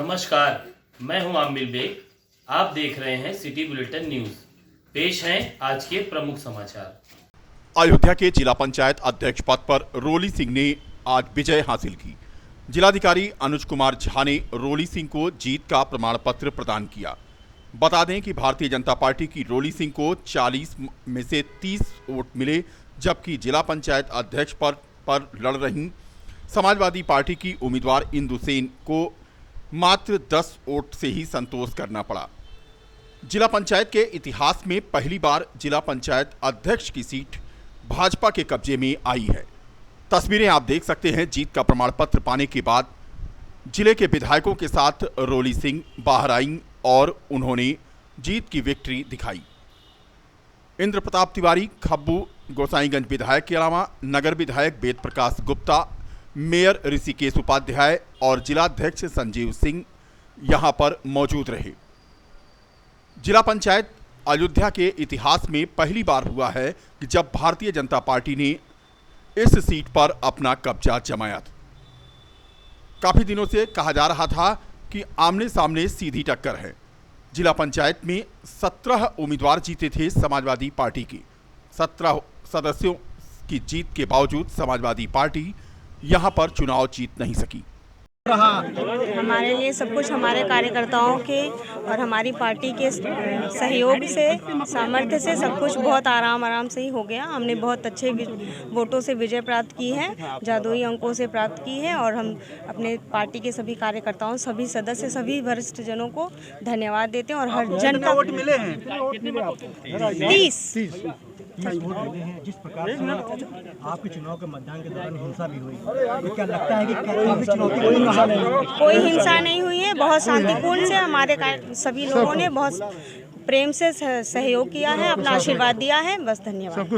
नमस्कार, मैं हूं आमिर बेग। आप देख रहे हैं सिटी बुलेटिन न्यूज। पेश हैं आज के प्रमुख समाचार। अयोध्या के जिला पंचायत अध्यक्ष पद पर रोली सिंह ने आज विजय हासिल की। जिलाधिकारी अनुज कुमार झा ने रोली सिंह को जीत का प्रमाण पत्र प्रदान किया। बता दें कि भारतीय जनता पार्टी की रोली सिंह को 40 में से 30 वोट मिले, जबकि जिला पंचायत अध्यक्ष पद पर लड़ रही समाजवादी पार्टी की उम्मीदवार इंदु सेन को मात्र 10 वोट से ही संतोष करना पड़ा। जिला पंचायत के इतिहास में पहली बार जिला पंचायत अध्यक्ष की सीट भाजपा के कब्जे में आई है। तस्वीरें आप देख सकते हैं। जीत का प्रमाण पत्र पाने के बाद जिले के विधायकों के साथ रोली सिंह बाहर आईं और उन्होंने जीत की विक्ट्री दिखाई। इंद्र प्रताप तिवारी, खब्बू गोसाईगंज विधायक के अलावा नगर विधायक वेद प्रकाश गुप्ता, मेयर ऋषिकेश उपाध्याय और जिलाध्यक्ष संजीव सिंह यहां पर मौजूद रहे। जिला पंचायत अयोध्या के इतिहास में पहली बार हुआ है कि जब भारतीय जनता पार्टी ने इस सीट पर अपना कब्जा जमाया था। काफी दिनों से कहा जा रहा था कि आमने सामने सीधी टक्कर है। जिला पंचायत में 17 उम्मीदवार जीते थे समाजवादी पार्टी के। 17 सदस्यों की जीत के बावजूद समाजवादी पार्टी यहां पर चुनाव जीत नहीं सकी। हमारे लिए सब कुछ हमारे कार्यकर्ताओं के और हमारी पार्टी के सहयोग से, सामर्थ्य से सब कुछ बहुत आराम से ही हो गया। हमने बहुत अच्छे वोटों से विजय प्राप्त की है, जादुई अंकों से प्राप्त की है और हम अपने पार्टी के सभी कार्यकर्ताओं, सभी सदस्य, सभी वरिष्ठ जनों को धन्यवाद देते हैं। और हर जनता वोट मिले हैं 30 वोट मिले हैं। जिस प्रकार से आपके चुनाव के मतदान के दौरान हिंसा भी हुई, तो क्या लगता है कि काफी चुनौतीपूर्ण रहा? कोई हिंसा नहीं हुई है, बहुत शांतिपूर्ण से हमारे सभी लोगों ने बहुत प्रेम से सहयोग किया है, अपना आशीर्वाद दिया है। बस धन्यवाद।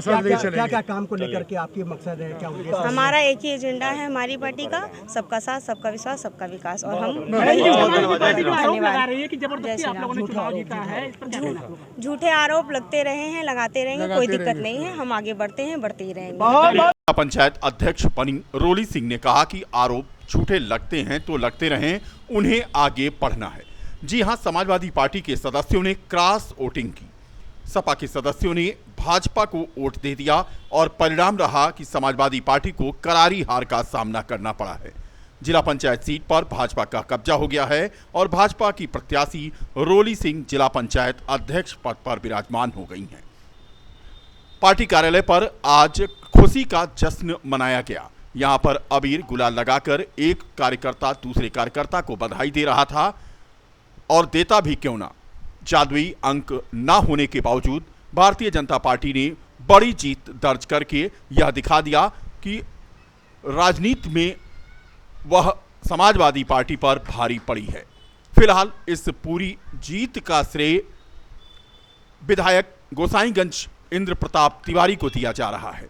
क्या क्या काम को लेकर के आपके मकसद है, क्या उद्देश्य? हमारा एक ही एजेंडा है हमारी पार्टी का, सबका साथ, सबका विश्वास, सबका विकास। और हम धन्यवाद। झूठे आरोप लगते रहे हैं, लगाते रहेंगे, कोई दिक्कत नहीं है। हम आगे बढ़ते हैं, बढ़ते ही रहेंगे। पंचायत अध्यक्ष बनी रोली सिंह ने कहा कि आरोप झूठे लगते हैं तो लगते रहें, उन्हें आगे बढ़ना है। जी हां, समाजवादी पार्टी के सदस्यों ने क्रॉस वोटिंग की। सपा के सदस्यों ने भाजपा को वोट दे दिया और परिणाम रहा कि समाजवादी पार्टी को करारी हार का सामना करना पड़ा है। जिला पंचायत सीट पर भाजपा का कब्जा हो गया है और भाजपा की प्रत्याशी रोली सिंह जिला पंचायत अध्यक्ष पद पर विराजमान हो गई हैं। पार्टी कार्यालय पर आज खुशी का जश्न मनाया गया। यहां पर अबीर गुलाल लगाकर एक कार्यकर्ता दूसरे कार्यकर्ता को बधाई दे रहा था और देता भी क्यों ना। जादुई अंक ना होने के बावजूद भारतीय जनता पार्टी ने बड़ी जीत दर्ज करके यह दिखा दिया कि राजनीति में वह समाजवादी पार्टी पर भारी पड़ी है। फिलहाल इस पूरी जीत का श्रेय विधायक गोसाईगंज इंद्र प्रताप तिवारी को दिया जा रहा है।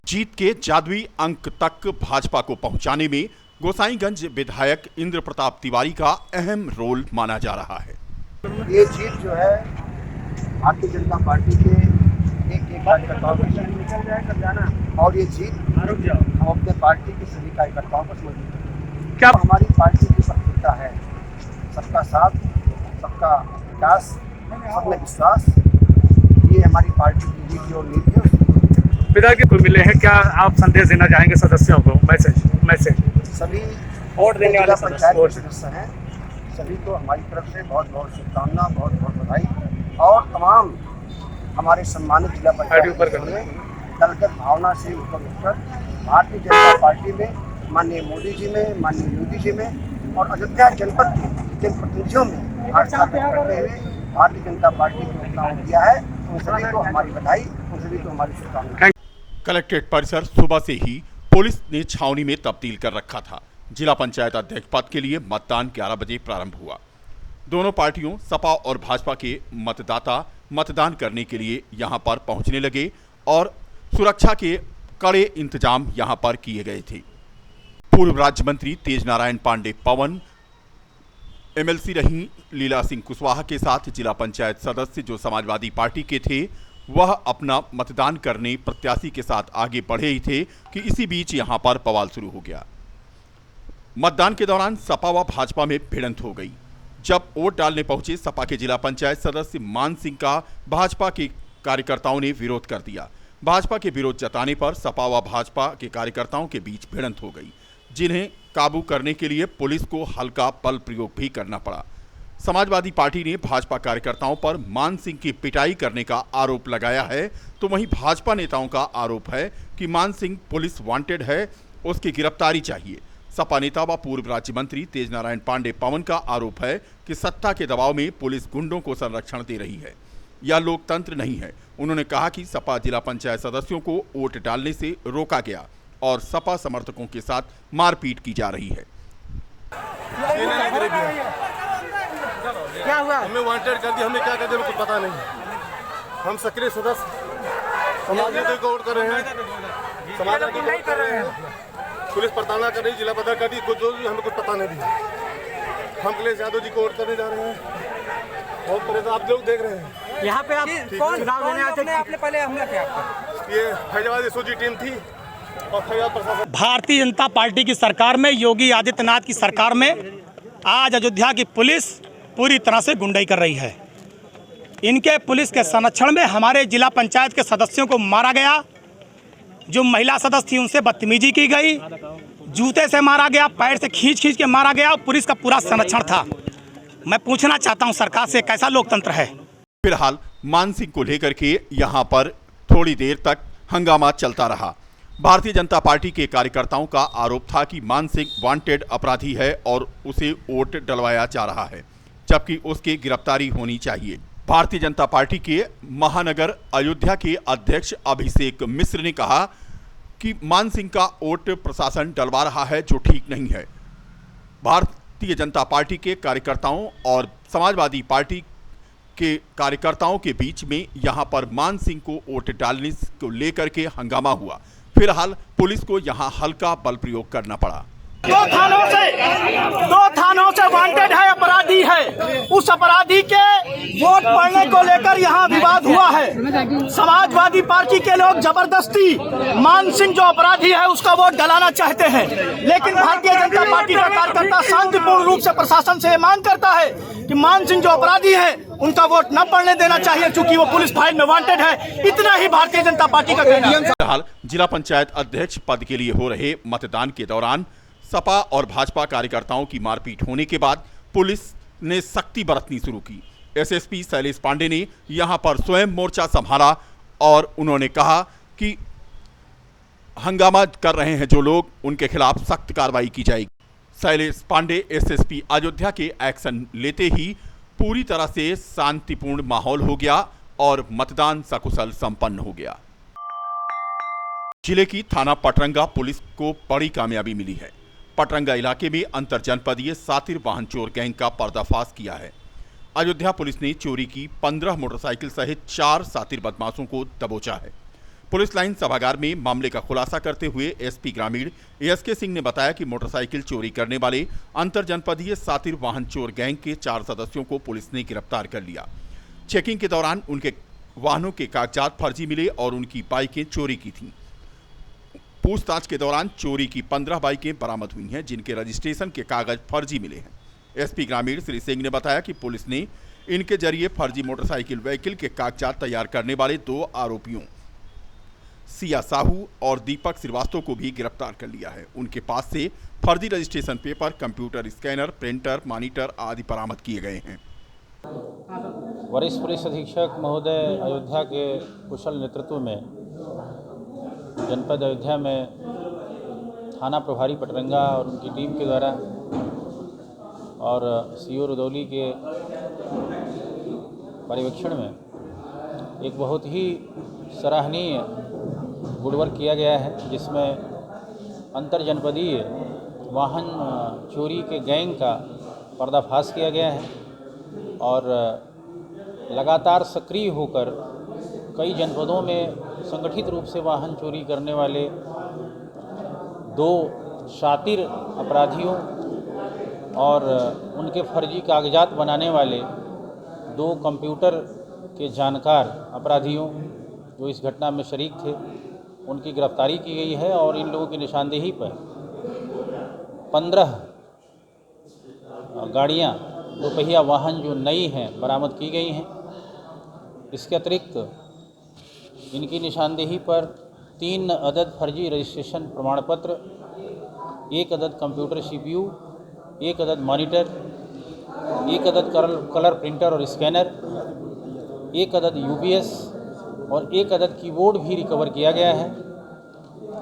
जीत के जादुई अंक तक भाजपा को पहुंचाने में गोसाईगंज विधायक इंद्र प्रताप तिवारी का अहम रोल माना जा रहा है। ये जीत जो है भारतीय जनता पार्टी के एक कार्यकर्ताओं की और ये जीत हम अपने पार्टी के सभी कार्यकर्ताओं को समझते क्या हमारी पार्टी की प्रतिबद्धता है। सबका साथ, सबका विकास, सब में विश्वास, ये हमारी पार्टी की नीति और नीति है। विधायक को मिले हैं, क्या आप संदेश देना चाहेंगे सदस्यों को? मैसेज सभी वोट देने वाले पंचायत के सदस्य हैं, सभी को हमारी तरफ से बहुत बहुत शुभकामना, बहुत बहुत बधाई। और तमाम हमारे सम्मानित जिला पंचायत दलगत भावना से ऊपर उठकर भारतीय जनता पार्टी में, माननीय मोदी जी में, माननीय योगी जी में और अयोध्या जनपद के जनप्रतिनिधियों में आस्था करते हुए भारतीय जनता पार्टी को चुनाव दिया है। उन सभी को हमारी बधाई, उन सभी को हमारी शुभकामनाएं। कलेक्ट्रेट परिसर सुबह से ही पुलिस ने छावनी में तब्दील कर रखा था। जिला पंचायत अध्यक्ष पद के लिए मतदान 11 बजे प्रारंभ हुआ। दोनों पार्टियों सपा और भाजपा के मतदाता मतदान करने के लिए यहां पर पहुंचने लगे और सुरक्षा के कड़े इंतजाम यहां पर किए गए थे। पूर्व राज्य मंत्री तेज नारायण पांडे पवन, एमएलसी रही लीला सिंह कुशवाहा के साथ जिला पंचायत सदस्य जो समाजवादी पार्टी के थे, वह अपना मतदान करने प्रत्याशी के साथ आगे बढ़े ही थे कि इसी बीच यहां पर बवाल शुरू हो गया। मतदान के दौरान सपा व भाजपा में भिड़ंत हो गई। जब वोट डालने पहुंचे सपा के जिला पंचायत सदस्य मान सिंह का भाजपा के कार्यकर्ताओं ने विरोध कर दिया। भाजपा के विरोध जताने पर सपा व भाजपा के कार्यकर्ताओं के बीच भिड़ंत हो गई, जिन्हें काबू करने के लिए पुलिस को हल्का बल प्रयोग भी करना पड़ा। समाजवादी पार्टी ने भाजपा कार्यकर्ताओं पर मान सिंह की पिटाई करने का आरोप लगाया है, तो वहीं भाजपा नेताओं का आरोप है कि मान सिंह पुलिस वांटेड है, उसकी गिरफ्तारी चाहिए। सपा नेता व पूर्व राज्य मंत्री तेज नारायण पांडे पवन का आरोप है कि सत्ता के दबाव में पुलिस गुंडों को संरक्षण दे रही है। यह लोकतंत्र नहीं है। उन्होंने कहा कि सपा जिला पंचायत सदस्यों को वोट डालने से रोका गया और सपा समर्थकों के साथ मारपीट की जा रही है। क्या हुआ? हमें वांटेड कर दिया, हमें क्या कर दिया कुछ पता नहीं। हम सक्रिय सदस्य समाजवादी को वोट कर रहे हैं, समाजवादी को नहीं कर रहे हैं। पुलिस प्रताड़ना कर रही, जिला पदाधिकारी कर दी, कुछ जो हमें कुछ पता नहीं दिया। हम अखिलेश यादव जी को वोट करने जा रहे हैं। बहुत पहले तो आप लोग देख रहे हैं यहाँ पे आप कौन चुनाव लड़ने आते थे? आपने पहले हमला किया? ये फैजाबाद एसओजी टीम थी और फैजाबाद प्रशासन। भारतीय जनता पार्टी की सरकार में, योगी आदित्यनाथ की सरकार में आज अयोध्या की पुलिस पूरी तरह से गुंडाई कर रही है। इनके पुलिस के संरक्षण में हमारे जिला पंचायत के सदस्यों को मारा गया। जो महिला सदस्य थी उनसे बदतमीजी की गई, जूते से मारा गया, पैर से खींच के मारा गया। पुलिस का पूरा संरक्षण था। मैं पूछना चाहता हूं सरकार से, कैसा लोकतंत्र है? फिलहाल मान सिंह को लेकर के यहां पर थोड़ी देर तक हंगामा चलता रहा। भारतीय जनता पार्टी के कार्यकर्ताओं का आरोप था कि मान सिंह वांटेड अपराधी है और उसे वोट डलवाया जा रहा है, जबकि उसकी गिरफ्तारी होनी चाहिए। भारतीय जनता पार्टी के महानगर अयोध्या के अध्यक्ष अभिषेक मिश्र ने कहा कि मान सिंह का वोट प्रशासन डलवा रहा है, जो ठीक नहीं है। भारतीय जनता पार्टी के कार्यकर्ताओं और समाजवादी पार्टी के कार्यकर्ताओं के बीच में यहां पर मान सिंह को वोट डालने को लेकर के हंगामा हुआ। फिलहाल पुलिस को यहां हल्का बल प्रयोग करना पड़ा। दो थानों से वांटेड है, अपराधी है। उस अपराधी के वोट पड़ने को लेकर यहाँ विवाद हुआ है। समाजवादी पार्टी के लोग जबरदस्ती मान सिंह जो अपराधी है उसका वोट डलाना चाहते हैं, लेकिन भारतीय जनता पार्टी का कार्यकर्ता शांतिपूर्ण रूप से प्रशासन से मांग करता है कि मान सिंह जो अपराधी है उनका वोट न पड़ने देना चाहिए, क्योंकि वो पुलिस फाइल में वांटेड है। इतना ही भारतीय जनता पार्टी का कहना है। फिलहाल जिला पंचायत अध्यक्ष पद के लिए हो रहे मतदान के दौरान सपा और भाजपा कार्यकर्ताओं की मारपीट होने के बाद पुलिस ने सख्ती बरतनी शुरू की। एसएसपी शैलेश पांडे ने यहां पर स्वयं मोर्चा संभाला और उन्होंने कहा कि हंगामा कर रहे हैं जो लोग, उनके खिलाफ सख्त कार्रवाई की जाएगी। शैलेश पांडे एसएसपी अयोध्या के एक्शन लेते ही पूरी तरह से शांतिपूर्ण माहौल हो गया और मतदान सकुशल संपन्न हो गया। जिले की थाना पटरंगा पुलिस को बड़ी कामयाबी मिली है। पटरंगा इलाके में अंतर जनपदीय सातिर वाहन चोर गैंग का पर्दाफाश किया है। अयोध्या पुलिस ने चोरी की 15 मोटरसाइकिल सहित 4 सातिर बदमाशों को दबोचा है। पुलिस लाइन सभागार में मामले का खुलासा करते हुए एसपी ग्रामीण एसके सिंह ने बताया कि मोटरसाइकिल चोरी करने वाले अंतर जनपदीय सातिर वाहन चोर गैंग के 4 सदस्यों को पुलिस ने गिरफ्तार कर लिया। चेकिंग के दौरान उनके वाहनों के कागजात फर्जी मिले और उनकी बाइकें चोरी की थीं। पूछताछ के दौरान चोरी की 15 बाइकें बरामद हुई हैं, जिनके रजिस्ट्रेशन के कागज फर्जी मिले हैं। एसपी ग्रामीण श्री सिंह ने बताया कि पुलिस ने इनके जरिए फर्जी मोटरसाइकिल व्हीकल के कागजात तैयार करने वाले 2 आरोपियों सिया साहू और दीपक श्रीवास्तव को भी गिरफ्तार कर लिया है। उनके पास से फर्जी registration paper, computer scanner, printer, monitor आदि बरामद किए गए हैं। वरिष्ठ पुलिस अधीक्षक महोदय अयोध्या के कुशल नेतृत्व में जनपद अयोध्या में थाना प्रभारी पटरंगा और उनकी टीम के द्वारा और सीओ रुदौली के पर्यवेक्षण में एक बहुत ही सराहनीय गुडवर्क किया गया है, जिसमें अंतर जनपदीय वाहन चोरी के गैंग का पर्दाफाश किया गया है और लगातार सक्रिय होकर कई जनपदों में संगठित रूप से वाहन चोरी करने वाले 2 शातिर अपराधियों और उनके फर्जी कागजात बनाने वाले 2 कंप्यूटर के जानकार अपराधियों जो इस घटना में शरीक थे, उनकी गिरफ्तारी की गई है और इन लोगों की निशानदेही पर 15 गाड़ियां दोपहिया वाहन जो नई हैं बरामद की गई हैं। इसके अतिरिक्त इनकी निशानदेही पर 3 अदद फर्जी रजिस्ट्रेशन प्रमाण पत्र, 1 अदद कंप्यूटर CPU, 1 अदद मॉनिटर, 1 अदद कलर प्रिंटर और स्कैनर, 1 अदद UPS और 1 अदद कीबोर्ड भी रिकवर किया गया है।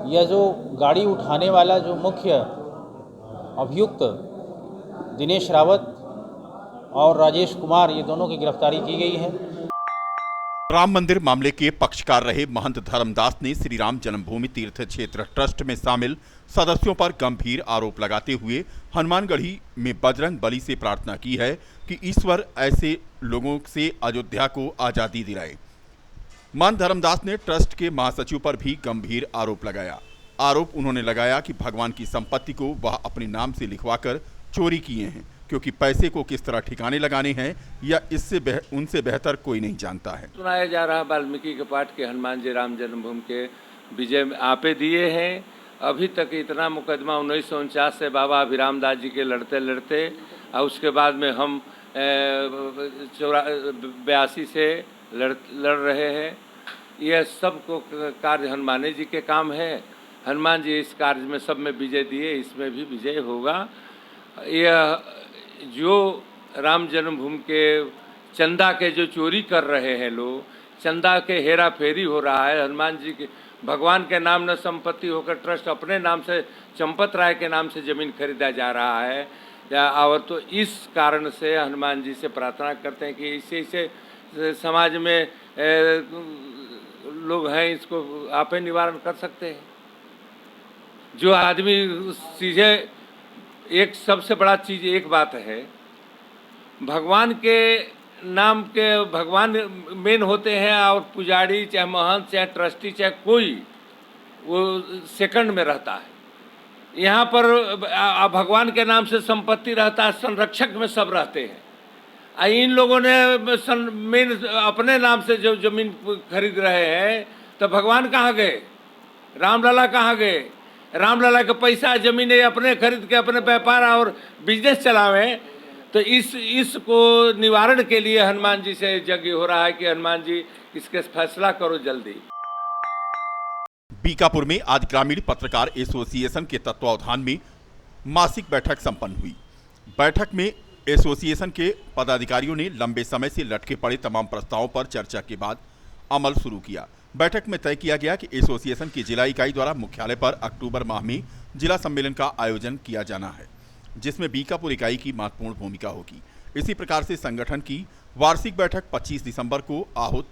यह जो गाड़ी उठाने वाला जो मुख्य अभियुक्त दिनेश रावत और राजेश कुमार, ये दोनों की गिरफ्तारी की गई है। राम मंदिर मामले के पक्षकार रहे महंत धर्मदास ने श्री राम जन्मभूमि तीर्थ क्षेत्र ट्रस्ट में शामिल सदस्यों पर गंभीर आरोप लगाते हुए हनुमानगढ़ी में बजरंग बली से प्रार्थना की है कि ईश्वर ऐसे लोगों से अयोध्या को आजादी दिलाए। महंत धर्मदास ने ट्रस्ट के महासचिव पर भी गंभीर आरोप लगाया। आरोप उन्होंने लगाया कि भगवान की संपत्ति को वह अपने नाम से लिखवाकर चोरी किए हैं, क्योंकि पैसे को किस तरह ठिकाने लगाने हैं या इससे उनसे बेहतर कोई नहीं जानता है। सुनाया जा रहा वाल्मीकि के पाठ के हनुमान जी राम जन्मभूमि के विजय में आपे दिए हैं। अभी तक इतना मुकदमा 1949 से बाबा अभिराम दास जी के लड़ते लड़ते और उसके बाद में हम 82 से लड़ रहे हैं। यह सब को कार्य हनुमान जी के काम है। हनुमान जी इस कार्य में सब में विजय दिए, इसमें भी विजय होगा। यह जो राम जन्मभूमि के चंदा के जो चोरी कर रहे हैं लोग, चंदा के हेरा फेरी हो रहा है। हनुमान जी के भगवान के नाम न संपत्ति होकर ट्रस्ट अपने नाम से चंपत राय के नाम से ज़मीन खरीदा जा रहा है और तो इस कारण से हनुमान जी से प्रार्थना करते हैं कि इससे समाज में लोग हैं, इसको आप ही निवारण कर सकते हैं। जो आदमी सीधे एक सबसे बड़ा चीज़ एक बात है, भगवान के नाम के भगवान मेन होते हैं और पुजारी चाहे महंत चाहे ट्रस्टी चाहे कोई वो सेकंड में रहता है। यहाँ पर भगवान के नाम से संपत्ति रहता है, संरक्षक में सब रहते हैं। इन लोगों ने मेन अपने नाम से जो जमीन खरीद रहे हैं, तो भगवान कहाँ गए, रामलला कहाँ गए? रामलला के पैसा जमीन अपने खरीद के अपने व्यापार और बिजनेस चलावे। तो इसको निवारण के लिए हनुमान जी से यज्ञ हो रहा है कि हनुमान जी इसके फैसला करो जल्दी। बीकापुर में आज ग्रामीण पत्रकार एसोसिएशन के तत्वावधान में मासिक बैठक संपन्न हुई। बैठक में एसोसिएशन के पदाधिकारियों ने लंबे समय से लटके पड़े तमाम प्रस्तावों पर चर्चा के बाद अमल शुरू किया। बैठक में तय किया गया कि एसोसिएशन की जिला इकाई द्वारा मुख्यालय पर अक्टूबर माह में जिला सम्मेलन का आयोजन किया जाना है, जिसमें बीकापुर इकाई की महत्वपूर्ण भूमिका होगी। इसी प्रकार से संगठन की वार्षिक बैठक 25 दिसंबर को आहूत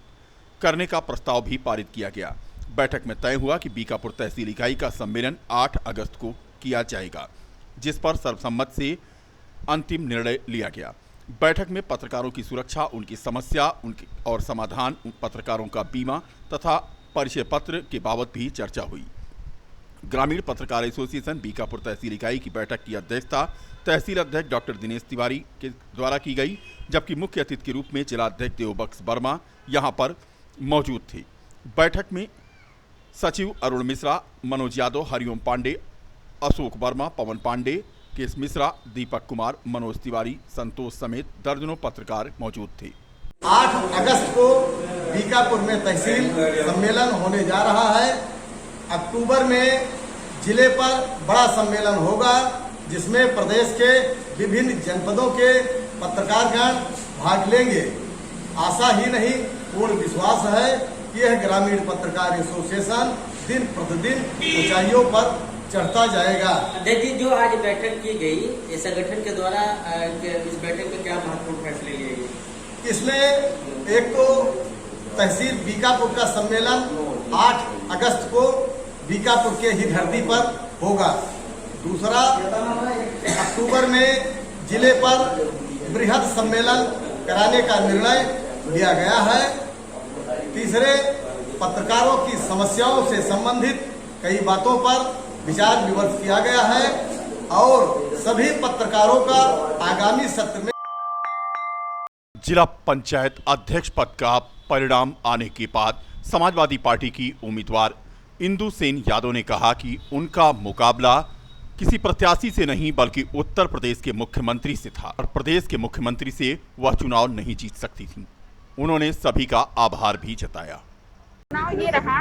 करने का प्रस्ताव भी पारित किया गया। बैठक में तय हुआ कि बीकापुर तहसील इकाई का सम्मेलन 8 अगस्त को किया जाएगा, जिस पर सर्वसम्मत से अंतिम निर्णय लिया गया। बैठक में पत्रकारों की सुरक्षा, उनकी समस्या उनकी और समाधान, पत्रकारों का बीमा तथा परिचय पत्र के बाबत भी चर्चा हुई। ग्रामीण पत्रकार एसोसिएशन बीकापुर तहसील इकाई की बैठक की अध्यक्षता तहसील अध्यक्ष डॉक्टर दिनेश तिवारी के द्वारा की गई, जबकि मुख्य अतिथि के रूप में जिला अध्यक्ष देवबख्श वर्मा यहां पर मौजूद थे। बैठक में सचिव अरुण मिश्रा, मनोज यादव, हरिओम पांडे, अशोक वर्मा, पवन पांडे, केस मिश्रा, दीपक कुमार, मनोज तिवारी, संतोष समेत दर्जनों पत्रकार मौजूद थे। 8 अगस्त को बीकापुर में तहसील सम्मेलन होने जा रहा है। अक्टूबर में जिले पर बड़ा सम्मेलन होगा, जिसमें प्रदेश के विभिन्न जनपदों के पत्रकारगण भाग लेंगे। आशा ही नहीं, पूर्ण विश्वास है कि यह ग्रामीण पत्रकार एसोसिएशन दिन प्रतिदिन ऊंचाइयों पर चढ़ता जाएगा। अध्यक्ष जी, जो आज बैठक की गई, इस संगठन के द्वारा इस बैठक में क्या महत्वपूर्ण फैसले लिए गए? इसमें एक तो तहसील बीकापुर का सम्मेलन 8 अगस्त को बीकापुर के ही धरती पर होगा। दूसरा, अक्टूबर में जिले पर बृहद सम्मेलन कराने का निर्णय लिया गया है। तीसरे, पत्रकारों की समस्याओं से संबंधित कई बातों पर विचार विमर्श किया गया है और सभी पत्रकारों का आगामी सत्र में जिला पंचायत अध्यक्ष पद का परिणाम आने के बाद समाजवादी पार्टी की उम्मीदवार इंदु सेन यादव ने कहा कि उनका मुकाबला किसी प्रत्याशी से नहीं बल्कि उत्तर प्रदेश के मुख्यमंत्री से था और प्रदेश के मुख्यमंत्री से वह चुनाव नहीं जीत सकती थी। उन्होंने सभी का आभार भी जताया। चुनाव ये रहा,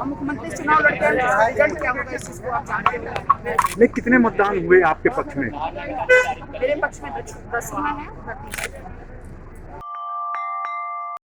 मुख्यमंत्री चुनाव लड़ते हैं, रिजल्ट क्या होगा इस चीज को आप जानते हैं। कितने मतदान हुए आपके पक्ष में? मेरे पक्ष में 10 हुए हैं।